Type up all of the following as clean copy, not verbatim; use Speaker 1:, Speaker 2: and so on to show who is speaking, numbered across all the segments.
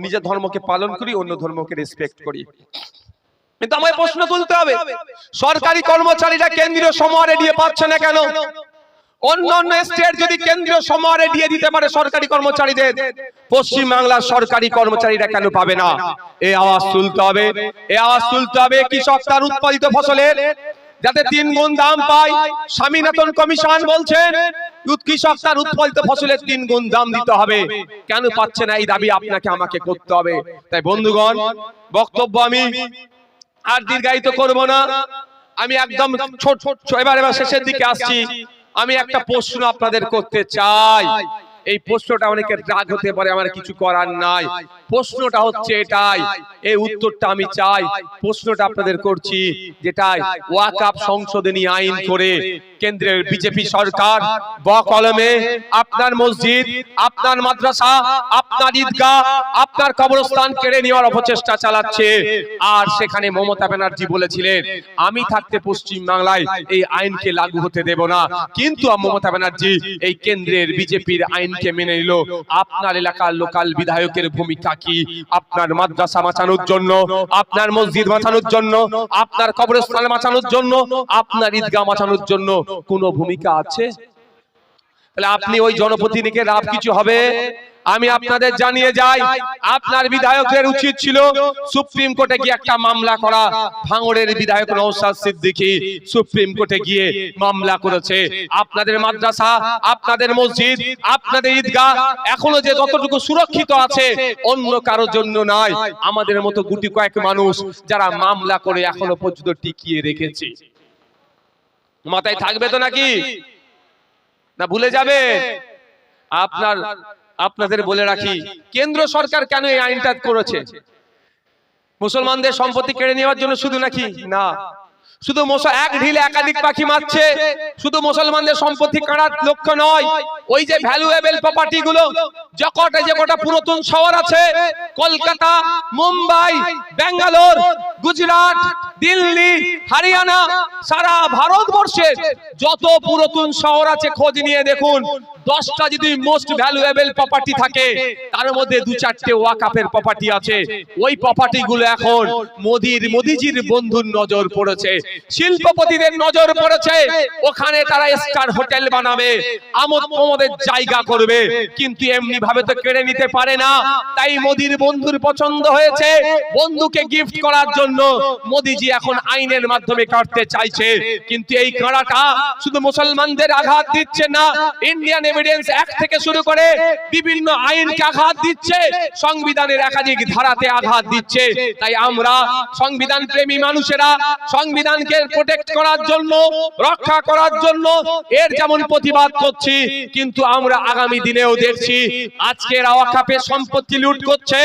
Speaker 1: নিজের ধর্মকে পালন করি, অন্য ধর্মকে রেসপেক্ট করি। কিন্তু আমায় প্রশ্ন তুলতে হবে, সরকারি কর্মচারীরা কেন্দ্রীয় সমাহারে দিয়ে পাচ্ছে না কেন? অন্যান্য স্টেট যদি কেন্দ্রীয় সমাহারে দিয়ে দিতে পারে সরকারি কর্মচারীদের, পশ্চিম বাংলার সরকারি কর্মচারীরা কেন পাবে না? এই আওয়াজ তুলতে হবে, এই আওয়াজ তুলতে হবে। কৃষক তার উৎপাদিত ফসলের যাতে 3 গুণ দাম পায়। স্বামীনাথন কমিশন বলছেন কৃষক তার উৎপাদিত ফসলের 3 গুণ দাম দিতে হবে। কেন পাচ্ছে না? এই দাবি আপনাকে আমাকে করতে হবে। তাই বন্ধুগণ, বক্তব্য আমি আর দীর্ঘায়িত করব না। আমি একদম ছোট এবার শেষের দিকে আসছি। আমি একটা প্রশ্ন আপনাদের করতে চাই। এই প্রশ্নটা অনেকের রাগ হতে পারে, আমার কিছু করার নাই। প্রশ্নটা হচ্ছে এটাই, এই উত্তরটা আমি চাই। প্রশ্নটা আপনাদের করছি, যেটাই ওয়াকফ সংশোধনী আইন করে কেন্দ্রের বিজেপি সরকার বকলমে আপনার মসজিদ, আপনার মাদ্রাসা, আপনার ঈদগাহ, আপনার কবরস্থান কেড়ে নেওয়ার অপচেষ্টা চালাচ্ছে। আর সেখানে মমতা ব্যানার্জি বলেছিলেন, আমি থাকতে পশ্চিম বাংলায় এই আইনকে লাগু হতে দেব না। কিন্তু মমতা ব্যানার্জি এই কেন্দ্রের বিজেপির আইনকে মেনে নিল। আপনার এলাকার লোকাল বিধায়কের ভূমিকা কি? আপনার মাদ্রাসা বাঁচানোর জন্য, আপনার মসজিদ বাঁচানোর জন্য, আপনার কবরস্থান বাঁচানোর জন্য, আপনার ঈদগাহ বাঁচানোর জন্য কোনো ভূমিকা আছে? তাহলে আপনি ওই জনপ্রতিনিধিকে লাভ কিছু হবে? আমি আপনাদের জানিয়ে যাই, আপনার বিধায়কদের উচিত ছিল সুপ্রিম কোর্টে গিয়ে একটা মামলা করা। ভাঙড়ের বিধায়ক নওশাদ সিদ্দিকী সুপ্রিম কোর্টে গিয়ে মামলা করেছে। আপনাদের মাদ্রাসা, আপনাদের মসজিদ, আপনাদের ঈদগাহ এখনো যে যতটুকু সুরক্ষিত আছে, অন্য কারোর জন্য নয়, আমাদের মতো গুটি কয়েক মানুষ যারা মামলা করে এখনো পর্যন্ত টিকিয়ে রেখেছে। মাথায় থাকবে তো নাকি? না ভুলে যাবে? আপনাদের বলে রাখি, কেন্দ্র সরকার কেন এই আইনটা করেছে? মুসলমানদের সম্পত্তি কেড়ে নেওয়ার জন্য শুধু নাকি? না, শুধু এক ঢিলে একাধিক পাখি মারছে। শুধু মুসলমানদের সম্পত্তি কাড়ার লক্ষ্য নয়, ওই যে ভ্যালুয়েবল প্রপার্টি গুলো যে কটা পুরাতন শহর আছে, কলকাতা, মুম্বাই, বেঙ্গালোর, গুজরাট, দিল্লি, হরিয়ানা, সারা ভারতবর্ষের যত পুরাতন শহর আছে খোঁজ নিয়ে দেখুন, 10টা যদি মোস্ট ভ্যালুয়েবল প্রপার্টি থাকে, তার মধ্যে 2-4টে ওয়াকফের প্রপার্টি আছে। ওই প্রপার্টি গুলো এখন মোদিজির বন্ধুর নজর পড়েছে, শিল্পপতিদের নজর পড়েছে। ওখানে তারা স্টার হোটেল বানাবে, আমোদ প্রমোদের জায়গা করবে। কিন্তু এমনি ভাবে তো কেড়ে নিতে পারে না। তাই মোদির বন্ধুর পছন্দ হয়েছে, বন্ধুকে গিফট করার জন্য মোদিজি এখন আইনের মাধ্যমে কাটতে চাইছে। কিন্তু এই কাঁড়াটা শুধু মুসলমানদের আঘাত দিচ্ছে না, ইন্ডিয়ান এভিডেন্স অ্যাক্ট থেকে শুরু করে বিভিন্ন আইনকে আঘাত দিচ্ছে, সংবিধানের একাধিক ধারাতে আঘাত দিচ্ছে। তাই আমরা সংবিধান প্রেমী মানুষেরা সংবিধানকে প্রোটেক্ট করার জন্য, রক্ষা করার জন্য এর যেমন প্রতিবাদ করছি, কিন্তু আমরা আগামী দিনেও দেখছি আজকে এরা ওয়াকফের সম্পত্তি লুট করছে,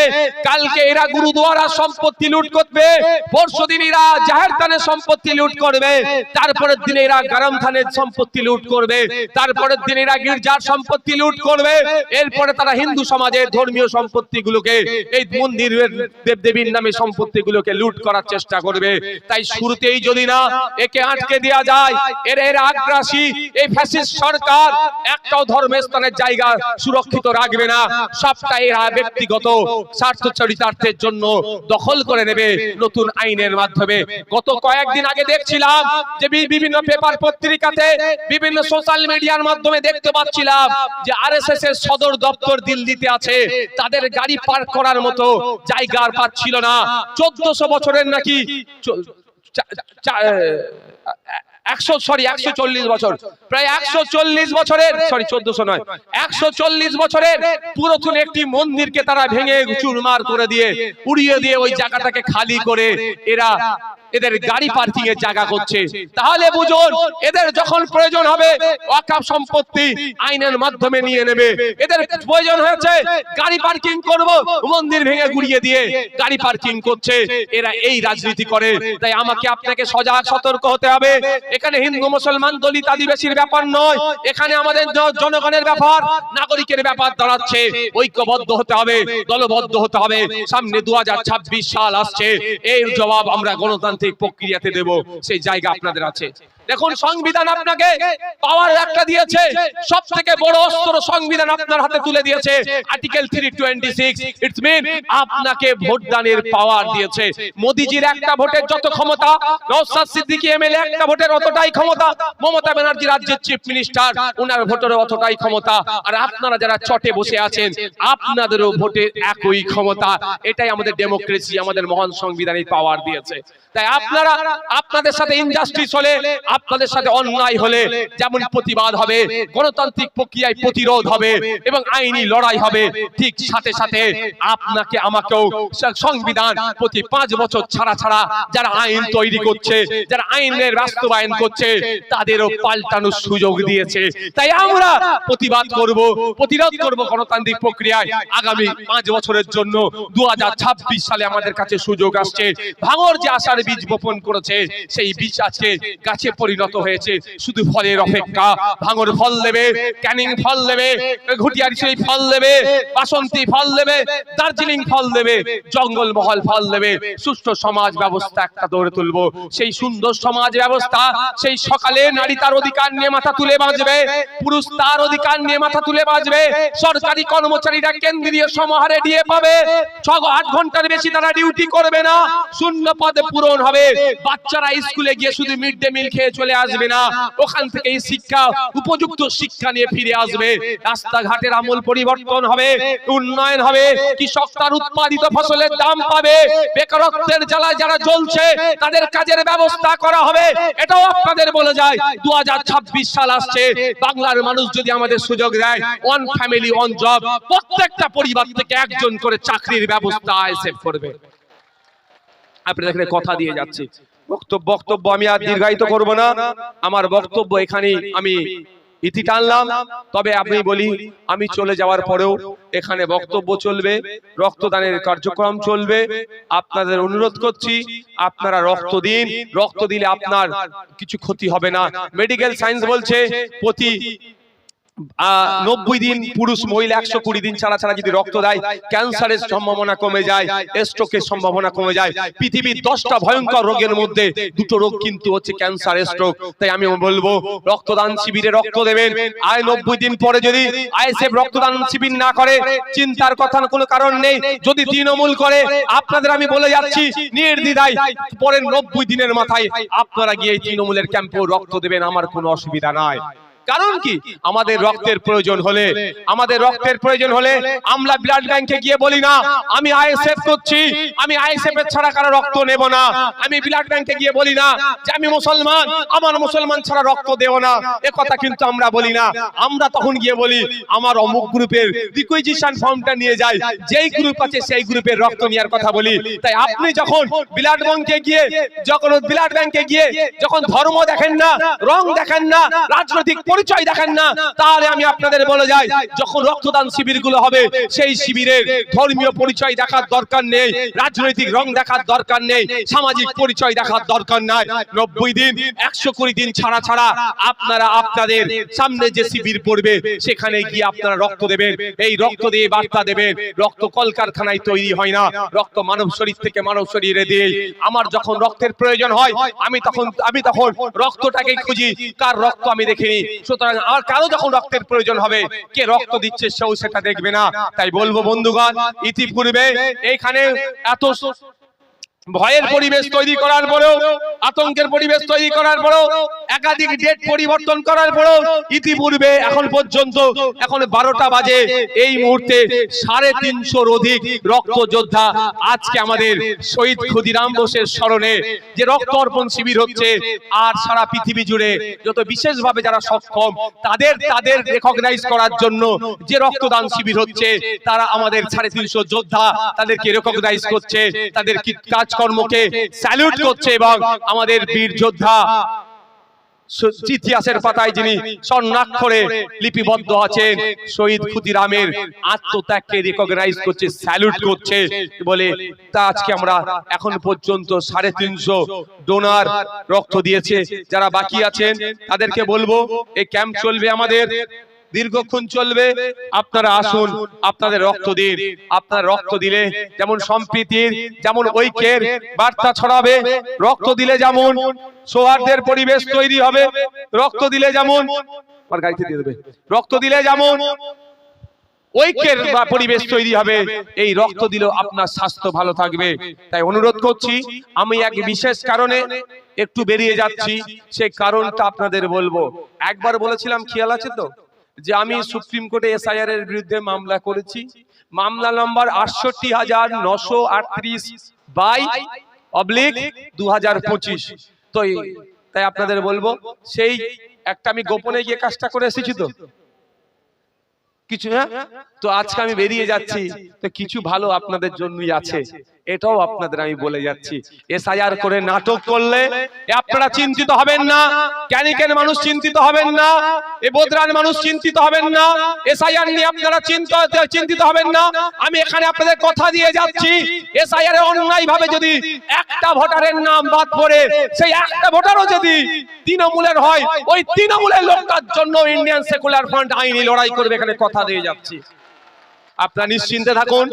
Speaker 1: কালকে এরা গুরুদুয়ারার সম্পত্তি লুট করবে, পরশুদিন এরা জাহের থানের সম্পত্তি লুট করবে, তারপরের দিনে এরা গরম থানের সম্পত্তি লুট করবে, তারপরের দিনে এরা গির্জার সম্পত্তি লুট করবে, এরপরে তারা হিন্দু সমাজের ধর্মীয় সম্পত্তিগুলোকে, এই মন্দিরের দেবদেবীর নামে সম্পত্তিগুলোকে লুট করার চেষ্টা করবে। তাই শুরুতেই যদি না একে আটকে দেওয়া যায়, এর আগ্রাসী এই ফ্যাসিস্ট সরকার একটাও ধর্মস্থানের জায়গা সুরক্ষিত রাখবে না। সবটা এরা ব্যক্তিগত স্বার্থ চরিতার্থের জন্য দখল করে নেবে নতুন আইনের মাধ্যমে। গত কয়েকদিন আগে দেখছিলাম যে বিভিন্ন পেপার পত্রিকাতে, বিভিন্ন সোশ্যাল মিডিয়ার মাধ্যমে দেখতে পাচ্ছিলাম যে আরএসএস এর সদর দপ্তর দিল্লিতে আছে, তাদের গাড়ি পার্ক করার মতো জায়গা আর পাচ্ছিল না। 1400 বছরের নাকি 140 বছর, প্রায় 140 বছরের, সরি 1400 নয়, 140 বছরের পুরাতন একটি মন্দিরকে তারা ভেঙে চুরমার করে দিয়ে, উড়িয়ে দিয়ে ওই জায়গাটাকে খালি করে এদের গাড়ি পার্কিং এর জায়গা করছে। তাহলে বুঝুন, এদের যখন প্রয়োজন হবে ওয়াকফ সম্পত্তি আইনের মাধ্যমে নিয়ে নেবে। এদের প্রয়োজন হয়েছে গাড়ি পার্কিং করব, মন্দির ভেঙে গুড়িয়ে দিয়ে গাড়ি পার্কিং করছে। এরা এই রাজনীতি করে। তাই আমাকে আপনাকে সজাগ সতর্ক হতে হবে। এখানে হিন্দু মুসলমান দলিত আদিবাসীর ব্যাপার নয়, এখানে আমাদের জনগণের ব্যাপার, নাগরিকের ব্যাপার দাঁড়াচ্ছে। ঐক্যবদ্ধ হতে হবে, দলবদ্ধ হতে হবে। সামনে 2026 সাল আসছে, এর জবাব আমরা গণতান্ত্রিক প্রক্রিয়াতে দেব। সেই জায়গা আপনাদের আছে। দেখুন সংবিধান আপনাকে পাওয়ার একটা দিয়েছে, সব থেকে বড় অস্ত্র সংবিধান আপনার হাতে তুলে দিয়েছে। আর্টিকেল 326 ইটস মিন আপনাকে ভোটদানের পাওয়ার দিয়েছে। মোদিজির একটা ভোটের যত ক্ষমতা, নওশাদ সিদ্দিকী এমএলএ একটা ভোটের অতটাই ক্ষমতা, মমতা ব্যানার্জি রাজ্যের চিফ মিনিস্টার ওনার ভোটের অতটাই ক্ষমতা, আর আপনারা যারা চটে বসে আছেন আপনাদেরও ভোটের একই ক্ষমতা। এটাই আমাদের ডেমোক্রেসি, আমাদের মহান সংবিধানের পাওয়ার দিয়েছে। তাই আপনারা আপনাদের সাথে ইনজাস্টিস হলে, আপনাদের সাথে অন্যায় হলে যেমন প্রতিবাদ হবে, গণতান্ত্রিক প্রক্রিয়ায় প্রতিরোধ হবে এবং আইনি লড়াই হবে, ঠিক সাথে সাথে আপনাকে আমাকেও সংবিধান প্রতি 5 বছর ছাড়া ছাড়া যারা আইন তৈরি করছে, যারা আইনের বাস্তবায়ন করছে তাদেরও পাল্টানোর সুযোগ দিয়েছে। তাই আমরা প্রতিবাদ করব, প্রতিরোধ করব গণতান্ত্রিক প্রক্রিয়ায়। আগামী 5 বছরের জন্য 2026 সালে আমাদের কাছে সুযোগ আসছে। ভাঙর যে আশার বীজ বপন করেছে সেই বীজ আজকে গাছে পরিণত হয়েছে, শুধু ফলের অপেক্ষা। ভাঙর ফল দেবে, ক্যানিং ফল দেবে, ঘুটিয়ারি ফল দেবে, বাসন্তী ফল দেবে, দার্জিলিং ফল দেবে, জঙ্গলমহল ফল দেবে। সুস্থ সমাজ ব্যবস্থা একটা গড়ে তুলবো। সেই সুন্দর সমাজ ব্যবস্থা, সেই সকালে নারী তার অধিকার নিয়ে মাথা তুলে বাঁচবে, পুরুষ তার অধিকার নিয়ে মাথা তুলে বাঁচবে, সরকারি কর্মচারীরা কেন্দ্রীয় সমাহারে ডিএ পাবে, 6-8 ঘন্টার বেশি তারা ডিউটি করবে না, শূন্য পদে পূরণ হবে, বাচ্চারা স্কুলে গিয়ে শুধু মিড ডে মিল খেয়ে চলে আসবে না, ওখান থেকে শিক্ষা, উপযুক্ত শিক্ষা নিয়ে ফিরে আসবে, রাস্তাঘাটের আমূল পরিবর্তন হবে, উন্নয়ন হবে, কৃষক তার উৎপাদিত ফসলের দাম পাবে, বেকারত্বের জ্বালায় যারা জ্বলছে তাদের কাজের ব্যবস্থা করা হবে। এটাও আপনাদের বলে যায় 2026 সাল আসছে, বাংলার মানুষ যদি আমাদের সুযোগ দেয়, ওয়ান ফ্যামিলি ওয়ান জব, প্রত্যেকটা পরিবার থেকে একজন করে চাকরির ব্যবস্থা আইএসএফ করবে। আপনাদের কথা দিয়ে যাচ্ছি, বক্তব্য আমি আর দীর্ঘায়িত করব না, আমার বক্তব্য এখানেই আমি ইতি টানলাম। তবে আমি বলি, আমি চলে যাওয়ার পরেও এখানে বক্তব্য চলবে, রক্তদানের কার্যক্রম চলবে। আপনাদের অনুরোধ করছি আপনারা রক্ত দিন, রক্ত দিলে আপনার কিছু ক্ষতি হবে না। মেডিকেল সায়েন্স বলছে প্রতি 90 দিন পুরুষ মহিলা 120 দিন ছাড়া ছাড়া যদি রক্ত দেয় ক্যান্সারের সম্ভাবনা কমে যায়, স্ট্রোকের সম্ভাবনা কমে যায়। পৃথিবীর 10টা ভয়ঙ্কর রোগের মধ্যে 2টো রোগ কিন্তু হচ্ছে ক্যান্সার, স্ট্রোক। তাই আমি বলবো রক্তদান শিবিরে রক্ত দেবেন। আর 90 দিন পরে যদি আইএসএফ রক্তদান শিবির না করে চিন্তার কথা কোনো কারণ নেই। যদি তৃণমূল করে আপনাদের আমি বলে যাচ্ছি নির্দ্বিধায় পরের 90 দিনের মাথায় আপনারা গিয়ে তৃণমূলের ক্যাম্পেও রক্ত দেবেন, আমার কোনো অসুবিধা নাই। কারণ কি, আমাদের রক্তের প্রয়োজন হলে, আমরা ব্লাড ব্যাংকে গিয়ে বলি না আমি আইএসএফ করছি, আমি আইএসএফ এর ছাড়া কারো রক্ত নেব না। আমি ব্লাড ব্যাংকে গিয়ে বলি না যে আমি মুসলমান, আমার মুসলমান ছাড়া রক্ত দেব না, এ কথা কিন্তু আমরা বলি না। আমরা তখন গিয়ে বলি আমার অমুক গ্রুপের রিকুইজিশন ফর্মটা নিয়ে যাই, যেই গ্রুপ আছে সেই গ্রুপের রক্ত নেওয়ার কথা বলি। তাই আপনি যখন ব্লাড ব্যাংকে গিয়ে যখন ধর্ম দেখেন না, রং দেখেন না, রাজনৈতিক পরিচয় দেখেন না, তাহলে আমি আপনাদের বলে যাই যখন রক্তদান শিবিরগুলো হবে সেই শিবিরের ধর্মীয় পরিচয় দেখার দরকার নেই, রাজনৈতিক রং দেখার দরকার নেই, সামাজিক পরিচয় দেখার দরকার নাই। 90 দিন 120 দিন ছাড়া ছাড়া আপনারা আপনাদের সামনে যে শিবির পড়বে সেখানে গিয়ে আপনারা রক্ত দেবেন। এই রক্ত দিয়ে বার্তা দেবেন রক্ত কলকারখানায় তৈরি হয় না, রক্ত মানব শরীর থেকে মানব শরীরে দিয়ে। আমার যখন রক্তের প্রয়োজন হয় আমি তখন রক্তটাকেই খুঁজি, কার রক্ত আমি দেখিনি। সুতরাং আর কারো যখন রক্তের প্রয়োজন হবে কে রক্ত দিচ্ছে সেও সেটা দেখবে না। তাই বলবো বন্ধুগণ, ইতিপূর্বে এইখানে এত ভয়ের পরিবেশ তৈরি করার পরেও, আতঙ্কের পরিবেশ তৈরি করার পরেও, একাধিক ডেট পরিবর্তন করার পরেও ইতিপূর্বে এখন পর্যন্ত, এখন 12টা বাজে, এই মুহূর্তে 350 অধিক রক্ত যোদ্ধা আজকে আমাদের শহীদ ক্ষুদিরাম বোসের স্মরণে যে রক্ত অর্পণ শিবির হচ্ছে, আর সারা পৃথিবী জুড়ে যত বিশেষভাবে যারা সক্ষম তাদের রেকগনাইজ করার জন্য যে রক্তদান শিবির হচ্ছে, তারা আমাদের 350 যোদ্ধা তাদেরকে রেকগনাইজ করছে, তাদের কাজকর্মকে স্যালুট করছে এবং আমাদের বীর যোদ্ধা ইতিহাসের পাতায় যিনি স্বর্ণাক্ষরে লিপিবদ্ধ আছেন শহীদ ক্ষুদিরামের আত্মত্যাগকে রিকগনাইজ করছে, স্যালুট করছে বলে তা আজকে আমরা এখন পর্যন্ত 350 ডোনার রক্ত দিয়েছে। যারা বাকি আছেন তাদেরকে বলবো এই ক্যাম্প চলবে আমাদের দীর্ঘক্ষণ চলবে। আপনারা আসুন, আপনাদের রক্ত দিন। আপনার রক্ত দিলে যেমন সম্প্রীতির, যেমন ঐক্যের বার্তা ছড়াবে, রক্ত দিলে যেমন সৌহার্দ্যের পরিবেশ তৈরি হবে, রক্ত দিলে যেমন গাড়িতে দিয়ে দেবে, রক্ত দিলে যেমন ঐক্যের পরিবেশ তৈরি হবে, এই রক্ত দিলেও আপনার স্বাস্থ্য ভালো থাকবে। তাই অনুরোধ করছি, আমি এক বিশেষ কারণে একটু বেরিয়ে যাচ্ছি, সেই কারণটা আপনাদের বলবো। একবার বলেছিলাম, খেয়াল আছে তো, যে আমি সুপ্রিম কোর্টে এসআইআর এর বিরুদ্ধে মামলা করেছি, মামলা নম্বর 68,938/2025। তো তাই আপনাদের বলবো, সেই একটা আমি গোপনে গিয়ে কাজটা করে এসেছি তো কিছু, হ্যাঁ, তো আজকে আমি বেরিয়ে যাচ্ছি, তো কিছু ভালো আপনাদের জন্যই আছে, এটাও আপনাদের আমি বলে যাচ্ছি। এসআইআর করে নাটক করলে আপনারা চিন্তিত হবেন না, ক্যানিকের মানুষ চিন্তিত হবেন না, এ বদরান মানুষ চিন্তিত হবেন না, এসআইআর নিয়ে আপনারা চিন্তিত হবেন না। আমি এখানে আপনাদের কথা দিয়ে যাচ্ছি, এসআইআর এ অন্যায় ভাবে যদি একটা ভোটারের নাম বাদ পড়ে, সেই একটা ভোটারও যদি তৃণমূলের হয়, ওই তৃণমূলের লোকটার জন্য ইন্ডিয়ান সেকুলার ফ্রন্ট আইনি লড়াই করবে, এখানে কথা দিয়ে যাচ্ছি। আপনারা নিশ্চিন্তে থাকুন,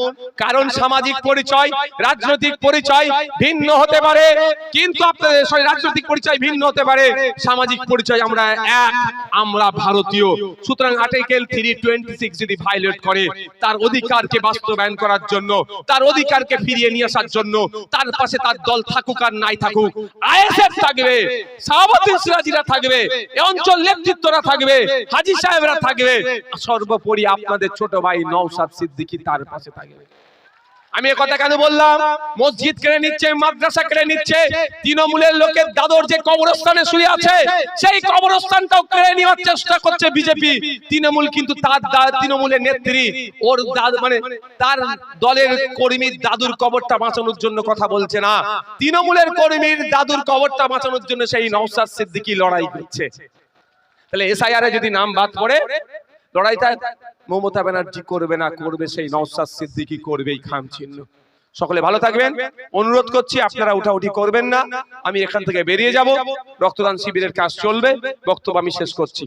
Speaker 1: কারণ সামাজিক পরিচয়, রাজনৈতিক পরিচয় ভিন্ন হতে পারে, কিন্তু আপনাদের রাজনৈতিক পরিচয় ভিন্ন হতে পারে, সামাজিক পরিচয় আমরা এক, আমরা ভারতীয়। সুতরাং আর্টিকেল 326 যদি ভায়োলেট করে, তার অধিকারকে বাস্তবায়ন করার জন্য, তার অধিকারকে ফিরিয়ে নিয়ে আসার জন্য, তার পাশে তার দল থাকুক আর নাই থাকুক, আইএসএফ থাকবে, শাহাবুদ্দিন সিরাজিরা থাকবে, এই অঞ্চল নেতৃত্বরা থাকবে, হাজী সাহেবরা থাকবে, সর্বোপরি আপনাদের ছোট ভাই নওশাদ সিদ্দিকী তার পাশে থাকবে। আমি এই কথা কেন বললাম? মসজিদ কেড়ে নিচ্ছে, মাদ্রাসা কেড়ে নিচ্ছে, তৃণমূলের লোকের দাদর যে কবরস্থানে শুয়ে আছে, সেই কবরস্থানটাও কেড়ে নেওয়ার চেষ্টা করছে বিজেপি। তৃণমূল কিন্তু তার তৃণমূলের নেত্রী, ওর মানে তার দলের কর্মীর দাদুর কবরটা বাঁচানোর জন্য কথা বলছে না, তৃণমূলের কর্মীর দাদুর কবরটা বাঁচানোর জন্য সেই নওশাদ সিদ্দিকী লড়াই করছে। তাহলে এসআইআর এ যদি নাম বাদ পড়ে, লড়াইটা মমতা ব্যানার্জি করবে না, করবে সেই নওশাদ সিদ্দিকী, করবে এই খাম চিহ্ন। সকলে ভালো থাকবেন, অনুরোধ করছি আপনারা উঠাউঠি করবেন না। আমি এখান থেকে বেরিয়ে যাব, রক্তদান শিবিরের কাজ চলবে, বক্তব্য আমি শেষ করছি।